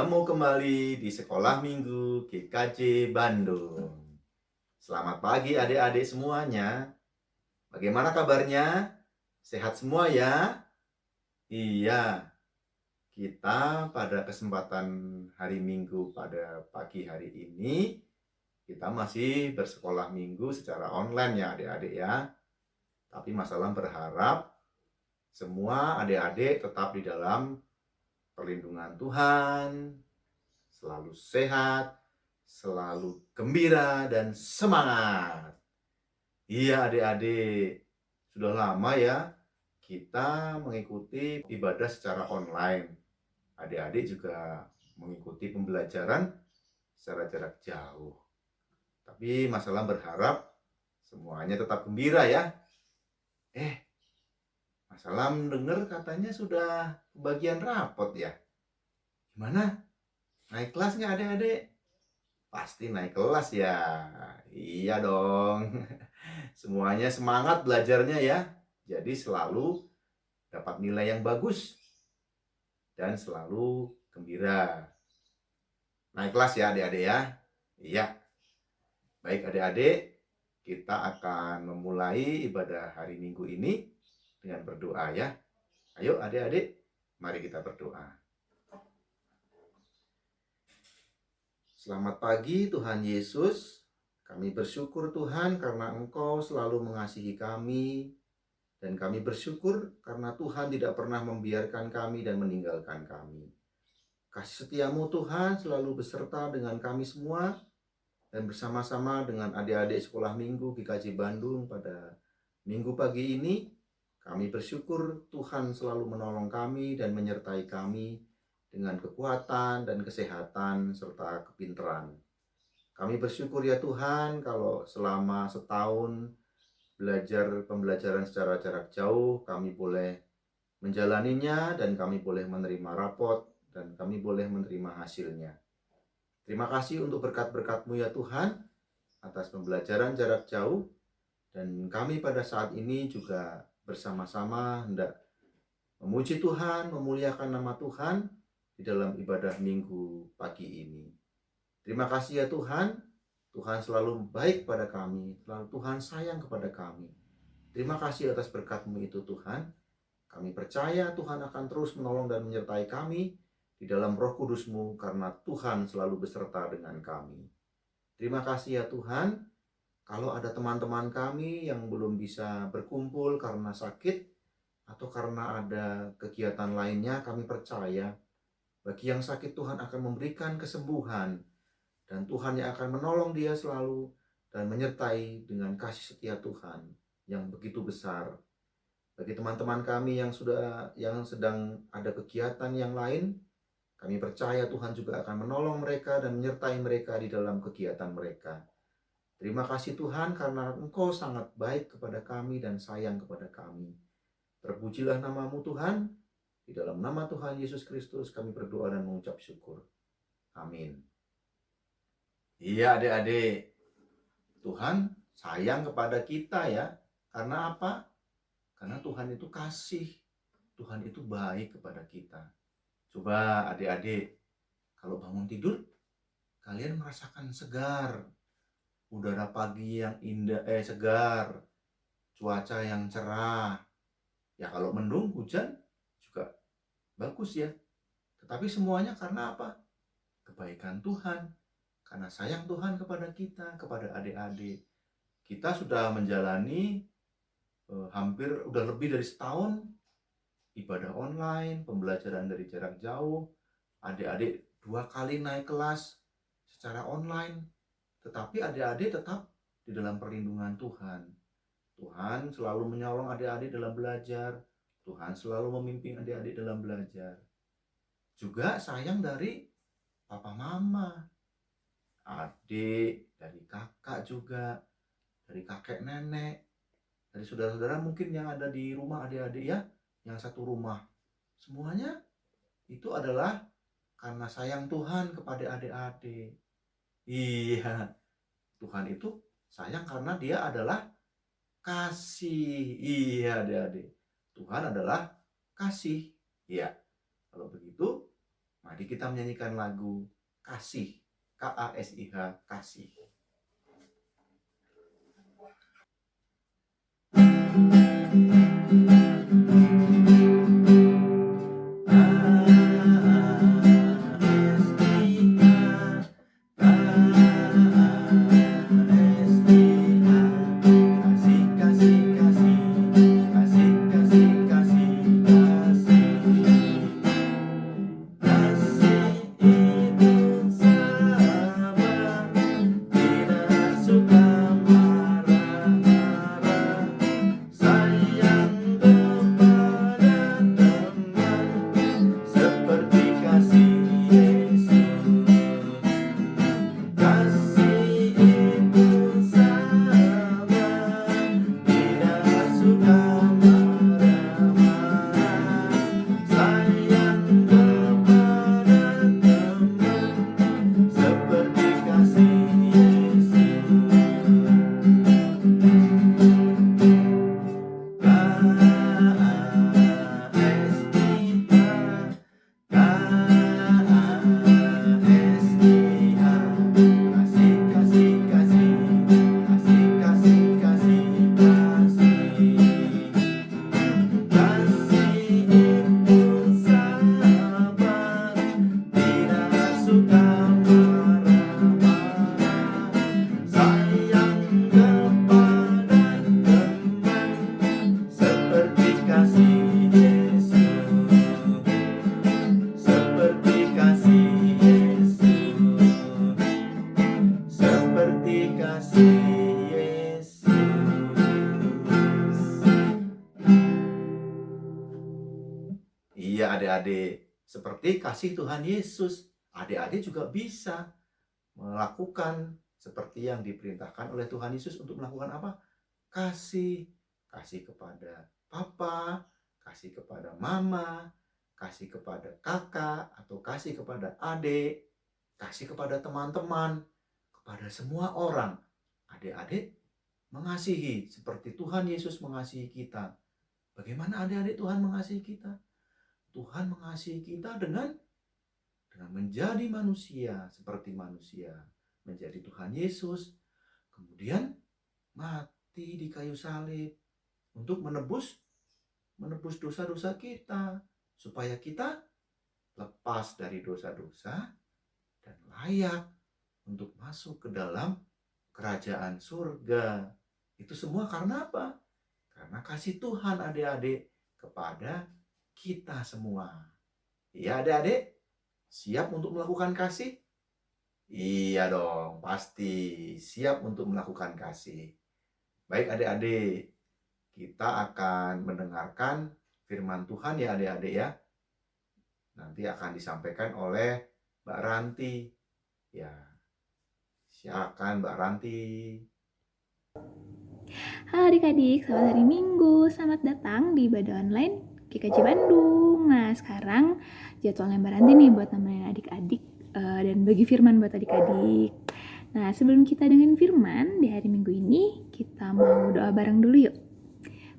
Bertemu kembali di Sekolah Minggu GKJ Bandung. Selamat pagi adik-adik semuanya. Bagaimana kabarnya? Sehat semua ya? Iya, kita pada kesempatan hari Minggu pada pagi hari ini, kita masih bersekolah minggu secara online ya adik-adik ya. Tapi masalah berharap semua adik-adik tetap di dalam perlindungan Tuhan, selalu sehat, selalu gembira dan semangat. Iya adik-adik, sudah lama ya kita mengikuti ibadah secara online. Adik-adik juga mengikuti pembelajaran secara jarak jauh. Tapi masalah berharap semuanya tetap gembira ya. Masalah mendengar katanya sudah kebagian rapot ya. Gimana? Naik kelas nggak adik-adik? Pasti naik kelas ya. Iya dong. Semuanya semangat belajarnya ya. Jadi selalu dapat nilai yang bagus dan selalu gembira. Naik kelas ya adik-adik ya. Iya. Baik adik-adik, kita akan memulai ibadah hari Minggu ini dengan berdoa ya. Ayo adik-adik, mari kita berdoa. Selamat pagi Tuhan Yesus. Kami bersyukur Tuhan karena Engkau selalu mengasihi kami. Dan kami bersyukur karena Tuhan tidak pernah membiarkan kami dan meninggalkan kami. Kasih setiamu Tuhan selalu beserta dengan kami semua. Dan bersama-sama dengan adik-adik sekolah minggu GKJ Bandung pada minggu pagi ini. Kami bersyukur Tuhan selalu menolong kami dan menyertai kami dengan kekuatan dan kesehatan serta kepintaran. Kami bersyukur ya Tuhan kalau selama setahun pembelajaran secara jarak jauh, kami boleh menjalaninya dan kami boleh menerima rapot dan kami boleh menerima hasilnya. Terima kasih untuk berkat-berkat-Mu ya Tuhan atas pembelajaran jarak jauh, dan kami pada saat ini juga bersama-sama hendak memuji Tuhan, memuliakan nama Tuhan di dalam ibadah minggu pagi ini. Terima kasih ya Tuhan. Tuhan selalu baik pada kami, selalu Tuhan sayang kepada kami. Terima kasih atas berkat-Mu itu Tuhan. Kami percaya Tuhan akan terus menolong dan menyertai kami di dalam Roh Kudus-Mu karena Tuhan selalu beserta dengan kami. Terima kasih ya Tuhan. Kalau ada teman-teman kami yang belum bisa berkumpul karena sakit atau karena ada kegiatan lainnya, kami percaya bagi yang sakit Tuhan akan memberikan kesembuhan. Dan Tuhan yang akan menolong dia selalu dan menyertai dengan kasih setia Tuhan yang begitu besar. Bagi teman-teman kami yang sedang ada kegiatan yang lain, kami percaya Tuhan juga akan menolong mereka dan menyertai mereka di dalam kegiatan mereka. Terima kasih Tuhan karena Engkau sangat baik kepada kami dan sayang kepada kami. Terpujilah nama-Mu Tuhan. Di dalam nama Tuhan Yesus Kristus kami berdoa dan mengucap syukur. Amin. Iya adik-adik, Tuhan sayang kepada kita ya. Karena apa? Karena Tuhan itu kasih. Tuhan itu baik kepada kita. Coba adik-adik, kalau bangun tidur, kalian merasakan segar. Udara pagi yang indah, segar. Cuaca yang cerah. Ya kalau mendung, hujan juga bagus ya. Tetapi semuanya karena apa? Kebaikan Tuhan. Karena sayang Tuhan kepada kita, kepada adik-adik. Kita sudah menjalani hampir udah lebih dari setahun ibadah online, pembelajaran dari jarak jauh. Adik-adik 2 kali naik kelas secara online. Tetapi adik-adik tetap di dalam perlindungan Tuhan. Tuhan selalu menyolong adik-adik dalam belajar. Tuhan selalu memimpin adik-adik dalam belajar. Juga sayang dari papa mama, adik, dari kakak juga, dari kakek nenek, dari saudara-saudara mungkin yang ada di rumah adik-adik ya, yang satu rumah. Semuanya itu adalah karena sayang Tuhan kepada adik-adik. Iya, Tuhan itu sayang karena Dia adalah kasih. Iya adik-adik, Tuhan adalah kasih. Iya, kalau begitu Mari kita menyanyikan lagu Kasih, K-A-S-I-H, Kasih. Iya adik-adik, seperti kasih Tuhan Yesus, adik-adik juga bisa melakukan seperti yang diperintahkan oleh Tuhan Yesus untuk melakukan apa? Kasih, kasih kepada papa, kasih kepada mama, kasih kepada kakak, atau kasih kepada adik, kasih kepada teman-teman, kepada semua orang. Adik-adik mengasihi seperti Tuhan Yesus mengasihi kita. Bagaimana adik-adik Tuhan mengasihi kita? Tuhan mengasihi kita dengan menjadi manusia seperti manusia, menjadi Tuhan Yesus, kemudian mati di kayu salib untuk menebus dosa-dosa kita, supaya kita lepas dari dosa-dosa dan layak untuk masuk ke dalam kerajaan surga. Itu semua karena apa? Karena kasih Tuhan adik-adik kepada kita semua. Iya adik-adik, siap untuk melakukan kasih? Iya dong, pasti siap untuk melakukan kasih. Baik adik-adik, kita akan mendengarkan firman Tuhan ya adik-adik ya. Nanti akan disampaikan oleh Mbak Ranti. Ya, silakan Mbak Ranti. Halo adik-adik, selamat hari Minggu. Selamat datang di ibadah online GKJ Bandung. Nah, sekarang jadwalnya Mbak Ranti nih buat nemenin adik-adik dan bagi firman buat adik-adik. Nah, sebelum kita dengerin firman di hari Minggu ini, kita mau doa bareng dulu yuk.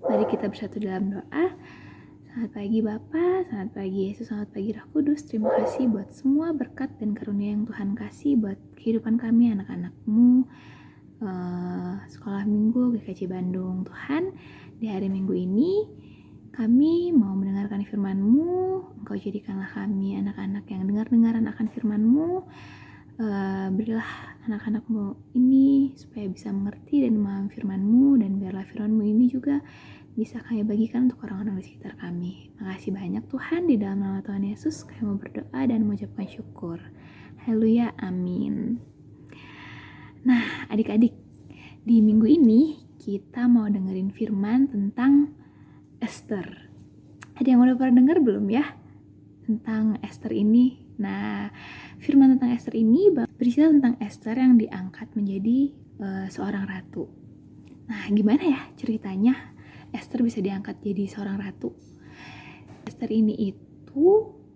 Mari kita bersatu dalam doa. Selamat pagi Bapak, selamat pagi Yesus, selamat pagi Roh Kudus. Terima kasih buat semua berkat dan karunia yang Tuhan kasih buat kehidupan kami, anak-anak-Mu. Sekolah Minggu GKJ Bandung. Tuhan, di hari Minggu ini kami mau mendengarkan firman-Mu. Engkau jadikanlah kami anak-anak yang dengar-dengaran akan firman-Mu. Berilah anak-anak-Mu ini supaya bisa mengerti dan memahami firman-Mu, dan biarlah firman-Mu ini juga bisa kami bagikan untuk orang-orang di sekitar kami. Makasih banyak Tuhan, di dalam nama Tuhan Yesus kami mau berdoa dan mengucapkan syukur. Haleluya, amin. Nah, adik-adik, di minggu ini kita mau dengerin firman tentang Esther. Ada yang udah pernah denger belum ya tentang Esther ini? Nah, firman tentang Esther ini bercerita tentang Esther yang diangkat menjadi seorang ratu. Nah, gimana ya ceritanya Esther bisa diangkat jadi seorang ratu? Esther ini itu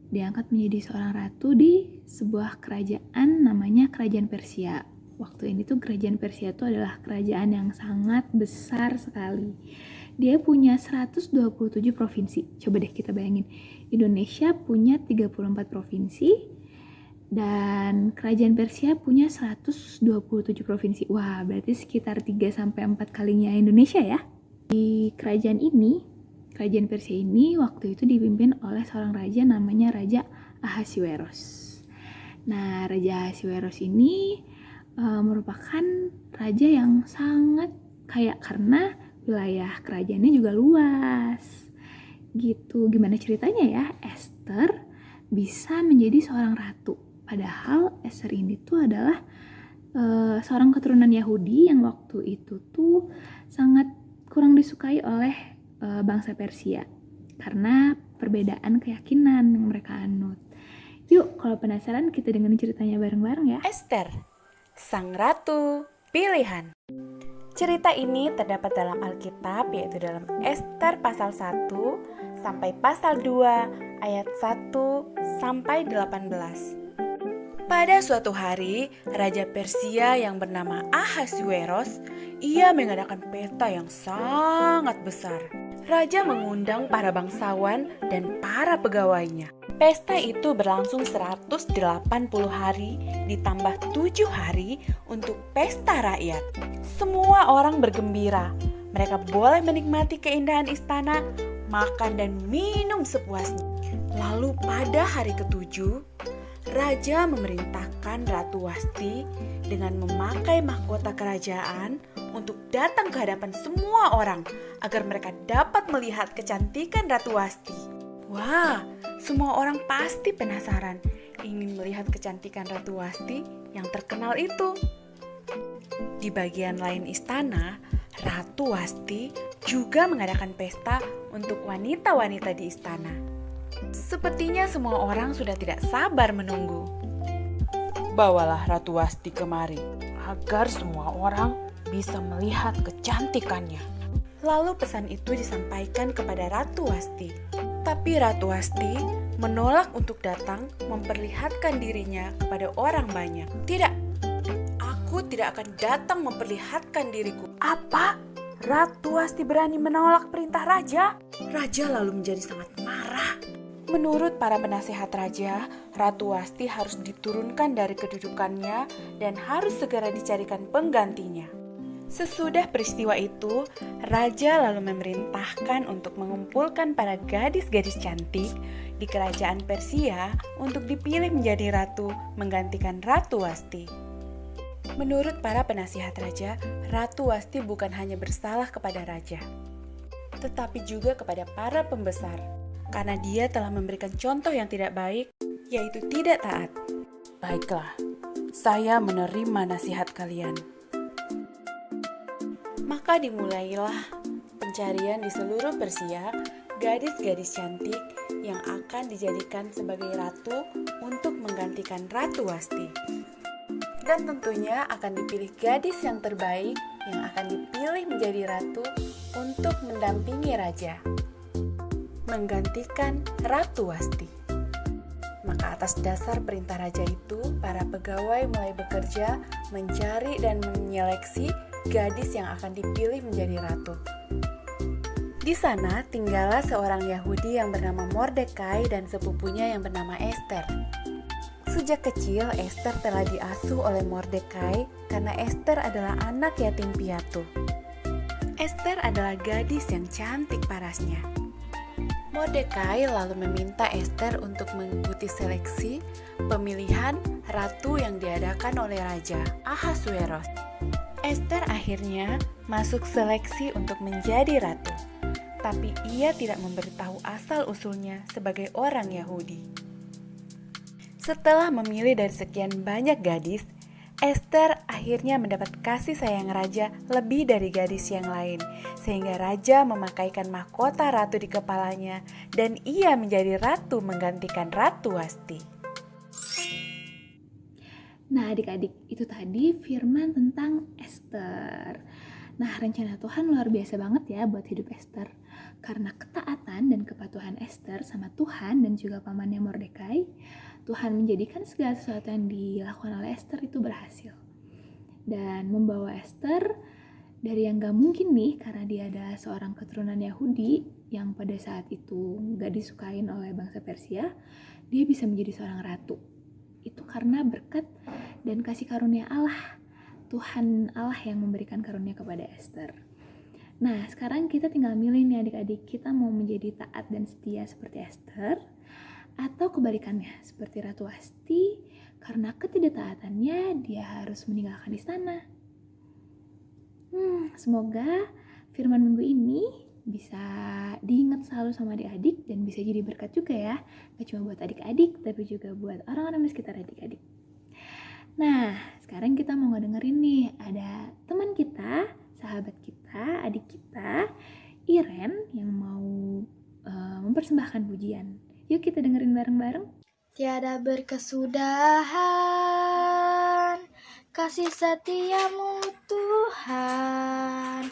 diangkat menjadi seorang ratu di sebuah kerajaan namanya Kerajaan Persia. waktu ini tuh kerajaan Persia itu adalah kerajaan yang sangat besar sekali. Dia punya 127 provinsi. Coba deh kita bayangin. Indonesia punya 34 provinsi dan kerajaan Persia punya 127 provinsi. Wah, berarti sekitar 3-4 kalinya Indonesia ya. Di kerajaan Persia ini waktu itu dipimpin oleh seorang raja namanya Raja Ahasiweros. Nah, Raja Ahasiweros ini merupakan raja yang sangat kaya karena wilayah kerajaannya juga luas. Gitu. Gimana ceritanya ya? Esther bisa menjadi seorang ratu. Padahal Esther ini tuh adalah seorang keturunan Yahudi yang waktu itu tuh sangat kurang disukai oleh bangsa Persia karena perbedaan keyakinan yang mereka anut. Yuk, kalau penasaran kita dengerin ceritanya bareng-bareng ya. Esther, sang ratu pilihan. Cerita ini terdapat dalam Alkitab, yaitu dalam Esther pasal 1 sampai pasal 2 ayat 1 sampai 18. Pada suatu hari, Raja Persia yang bernama Ahasuerus, ia mengadakan pesta yang sangat besar. Raja mengundang para bangsawan dan para pegawainya. Pesta itu berlangsung 180 hari ditambah 7 hari untuk pesta rakyat. Semua orang bergembira. Mereka boleh menikmati keindahan istana, makan dan minum sepuasnya. Lalu pada hari ketujuh, Raja memerintahkan Ratu Wasti dengan memakai mahkota kerajaan untuk datang ke hadapan semua orang agar mereka dapat melihat kecantikan Ratu Wasti. Wah, semua orang pasti penasaran ingin melihat kecantikan Ratu Wasti yang terkenal itu. Di bagian lain istana, Ratu Wasti juga mengadakan pesta untuk wanita-wanita di istana. Sepertinya semua orang sudah tidak sabar menunggu. Bawalah Ratu Wasti kemari, agar semua orang bisa melihat kecantikannya. Lalu pesan itu disampaikan kepada Ratu Wasti. Tapi Ratu Wasti menolak untuk datang memperlihatkan dirinya kepada orang banyak. Tidak, aku tidak akan datang memperlihatkan diriku. Apa? Ratu Wasti berani menolak perintah raja? Raja lalu menjadi sangat marah. Menurut para penasehat raja, Ratu Wasti harus diturunkan dari kedudukannya dan harus segera dicarikan penggantinya. Sesudah peristiwa itu, raja lalu memerintahkan untuk mengumpulkan para gadis-gadis cantik di kerajaan Persia untuk dipilih menjadi ratu menggantikan Ratu Wasti. Menurut para penasihat raja, Ratu Wasti bukan hanya bersalah kepada raja, tetapi juga kepada para pembesar, karena dia telah memberikan contoh yang tidak baik, yaitu tidak taat. Baiklah, saya menerima nasihat kalian. Maka dimulailah pencarian di seluruh Persia, gadis-gadis cantik yang akan dijadikan sebagai ratu untuk menggantikan Ratu Wasti. Dan tentunya akan dipilih gadis yang terbaik yang akan dipilih menjadi ratu untuk mendampingi raja, menggantikan Ratu Wasti. Maka atas dasar perintah raja itu, para pegawai mulai bekerja mencari dan menyeleksi gadis yang akan dipilih menjadi ratu. Di sana tinggallah seorang Yahudi yang bernama Mordekai dan sepupunya yang bernama Esther. Sejak kecil Esther telah diasuh oleh Mordekai karena Esther adalah anak yatim piatu. Esther adalah gadis yang cantik parasnya. Mordekai lalu meminta Esther untuk mengikuti seleksi pemilihan ratu yang diadakan oleh Raja Ahasuerus. Esther akhirnya masuk seleksi untuk menjadi ratu, tapi ia tidak memberitahu asal-usulnya sebagai orang Yahudi. Setelah memilih dari sekian banyak gadis, Esther akhirnya mendapat kasih sayang raja lebih dari gadis yang lain, sehingga raja memakaikan mahkota ratu di kepalanya dan ia menjadi ratu menggantikan Ratu Wasti. Nah adik-adik, itu tadi firman tentang Esther. Nah rencana Tuhan luar biasa banget ya buat hidup Esther. Karena ketaatan dan kepatuhan Esther sama Tuhan dan juga pamannya Mordekai, Tuhan menjadikan segala sesuatu yang dilakukan oleh Esther itu berhasil. dan membawa Esther dari yang gak mungkin nih karena dia adalah seorang keturunan Yahudi yang pada saat itu gak disukain oleh bangsa Persia, dia bisa menjadi seorang ratu. Itu karena berkat dan kasih karunia Allah, Tuhan Allah yang memberikan karunia kepada Esther. Nah, sekarang kita tinggal milih nih adik-adik, kita mau menjadi taat dan setia seperti Esther, atau kebalikannya, seperti Ratu Wasti, karena ketidaktaatannya dia harus meninggalkan istana. Semoga firman minggu ini bisa diingat selalu sama adik-adik dan bisa jadi berkat juga ya. Gak cuma buat adik-adik, tapi juga buat orang-orang di sekitar adik-adik. Nah, sekarang kita mau ngedengerin nih, ada teman kita, sahabat kita, adik kita, Iren yang mau mempersembahkan pujian. Yuk kita dengerin bareng-bareng. Tiada berkesudahan kasih setiamu Tuhan,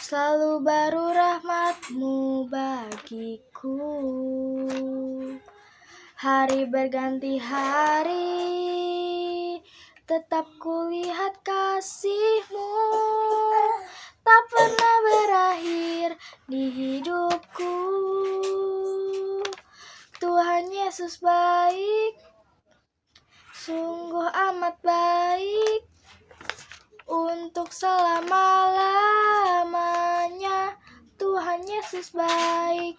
selalu baru rahmat-Mu bagiku. Hari berganti hari, tetap kulihat kasih-Mu, tak pernah berakhir di hidupku. Tuhan Yesus baik, sungguh amat baik, untuk selama-lamanya. Tuhan Yesus baik,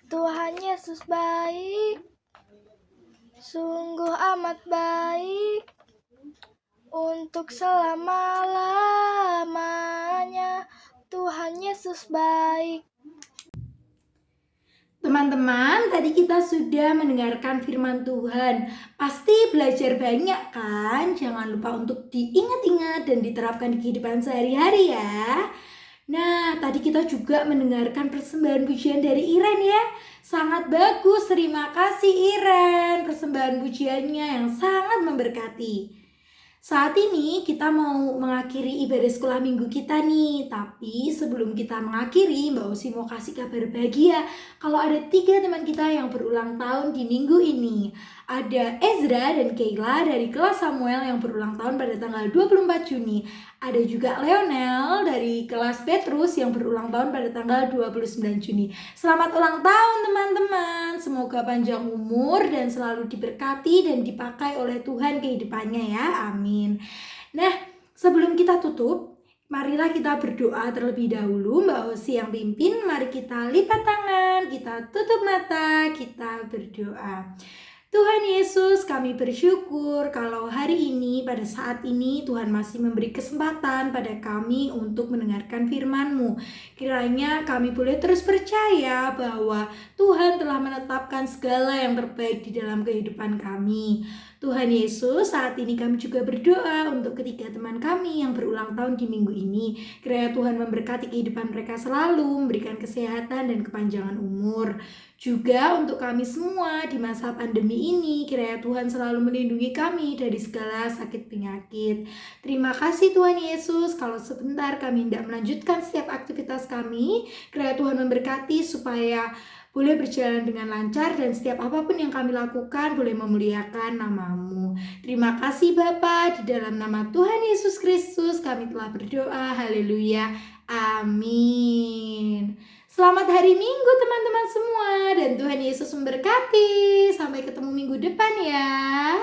Tuhan Yesus baik, sungguh amat baik, untuk selama-lamanya. Tuhan Yesus baik. Teman-teman, tadi kita sudah mendengarkan firman Tuhan. Pasti belajar banyak kan? Jangan lupa untuk diingat-ingat dan diterapkan di kehidupan sehari-hari ya. Nah, tadi kita juga mendengarkan persembahan pujian dari Iren ya. Sangat bagus, terima kasih Iren. Persembahan pujiannya yang sangat memberkati. Saat ini kita mau mengakhiri ibadah sekolah minggu kita nih. Tapi sebelum kita mengakhiri, Mbak Osi mau kasih kabar bahagia kalau ada 3 teman kita yang berulang tahun di minggu ini. Ada Ezra dan Kayla dari kelas Samuel yang berulang tahun pada tanggal 24 Juni. Ada juga Leonel dari kelas Petrus yang berulang tahun pada tanggal 29 Juni. Selamat ulang tahun teman-teman. Semoga panjang umur dan selalu diberkati dan dipakai oleh Tuhan kehidupannya ya. Amin. Nah, sebelum kita tutup, marilah kita berdoa terlebih dahulu. Mbak Osi yang pimpin, mari kita lipat tangan, kita tutup mata, kita berdoa. Tuhan Yesus, kami bersyukur kalau hari ini, pada saat ini Tuhan masih memberi kesempatan pada kami untuk mendengarkan firman-Mu. Kiranya kami boleh terus percaya bahwa Tuhan telah menetapkan segala yang terbaik di dalam kehidupan kami. Tuhan Yesus, saat ini kami juga berdoa untuk ketiga teman kami yang berulang tahun di minggu ini. Kiranya Tuhan memberkati kehidupan mereka selalu, memberikan kesehatan dan kepanjangan umur. Juga untuk kami semua di masa pandemi ini, kiranya Tuhan selalu melindungi kami dari segala sakit penyakit. Terima kasih Tuhan Yesus, kalau sebentar kami hendak melanjutkan setiap aktivitas kami, kiranya Tuhan memberkati supaya boleh berjalan dengan lancar dan setiap apapun yang kami lakukan boleh memuliakan nama-Mu. Terima kasih Bapa, di dalam nama Tuhan Yesus Kristus kami telah berdoa. Haleluya. Amin. Selamat hari Minggu teman-teman semua dan Tuhan Yesus memberkati. Sampai ketemu minggu depan ya.